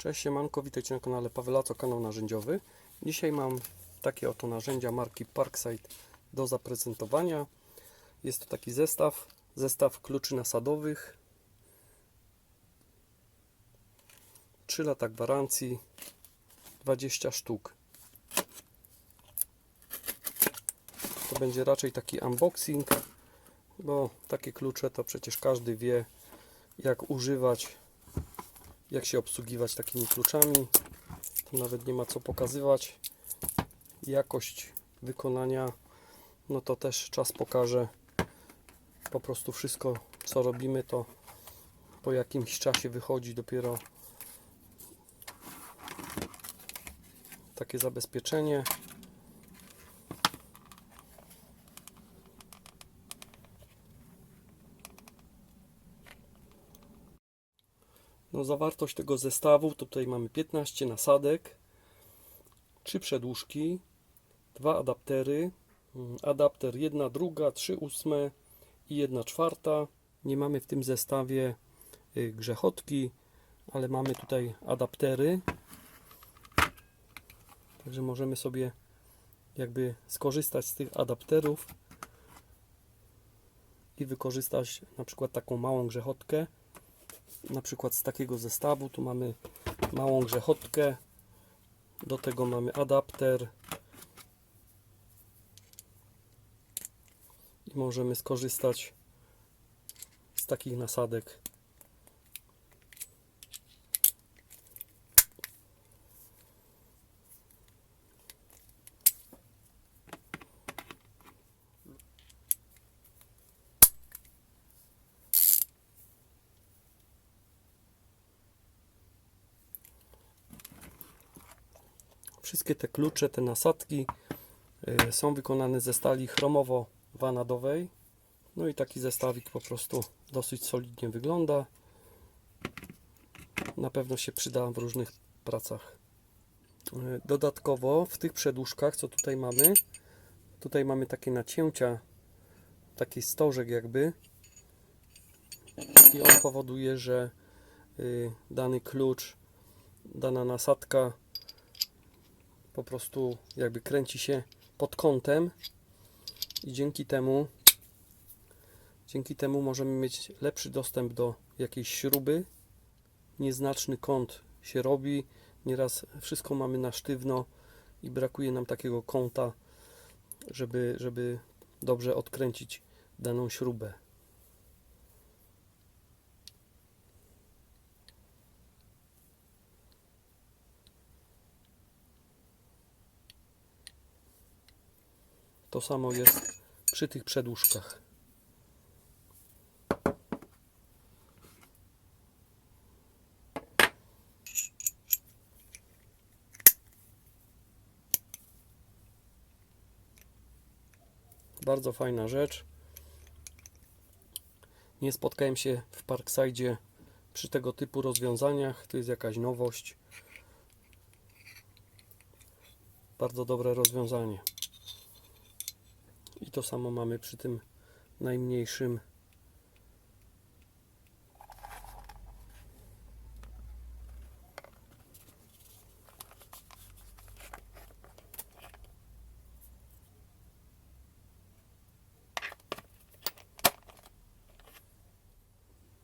Cześć, siemanko, witajcie na kanale Pawelaco, kanał narzędziowy. Dzisiaj mam takie oto narzędzia marki Parkside do zaprezentowania. Jest to taki zestaw kluczy nasadowych. 3 lata gwarancji, 20 sztuk. To będzie raczej taki unboxing, bo takie klucze to przecież każdy wie, jak używać, jak się obsługiwać takimi kluczami. To nawet nie ma co pokazywać. Jakość wykonania, no to też czas pokaże. Po prostu wszystko, co robimy, to po jakimś czasie wychodzi dopiero takie zabezpieczenie. No, zawartość tego zestawu, tutaj mamy 15 nasadek, 3 przedłużki, 2 adaptery, adapter 1/2, 3/8 i 1/4. Nie mamy w tym zestawie grzechotki, ale mamy tutaj adaptery, także możemy sobie jakby skorzystać z tych adapterów i wykorzystać na przykład taką małą grzechotkę. Na przykład z takiego zestawu tu mamy małą grzechotkę, do tego mamy adapter i możemy skorzystać z takich nasadek. Wszystkie te klucze, te nasadki są wykonane ze stali chromowo-wanadowej. No i taki zestawik po prostu dosyć solidnie wygląda. Na pewno się przyda w różnych pracach. Dodatkowo w tych przedłużkach, co tutaj mamy takie nacięcia, taki stożek jakby, i on powoduje, że dany klucz, dana nasadka po prostu jakby kręci się pod kątem i dzięki temu możemy mieć lepszy dostęp do jakiejś śruby. Nieznaczny kąt się robi, nieraz wszystko mamy na sztywno i brakuje nam takiego kąta, żeby dobrze odkręcić daną śrubę. To samo jest przy tych przedłużkach. Bardzo fajna rzecz. Nie spotkałem się w Parkside przy tego typu rozwiązaniach. To jest jakaś nowość. Bardzo dobre rozwiązanie. I to samo mamy przy tym najmniejszym.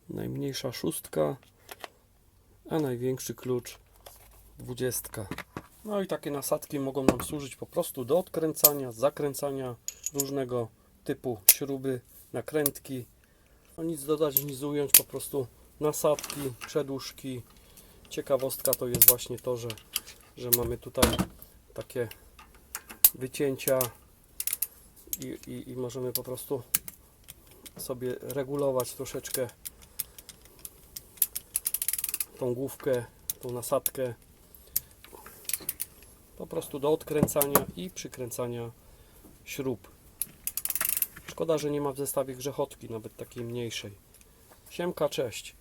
Najmniejsza 6, a największy klucz 20. No i takie nasadki mogą nam służyć po prostu do odkręcania, zakręcania różnego typu śruby, nakrętki. No nic dodać, nic ująć, po prostu nasadki, przedłużki. Ciekawostka to jest właśnie to, że mamy tutaj takie wycięcia i możemy po prostu sobie regulować troszeczkę tą główkę, tą nasadkę po prostu do odkręcania i przykręcania śrub. Szkoda, że nie ma w zestawie grzechotki, nawet takiej mniejszej. Siemka, cześć.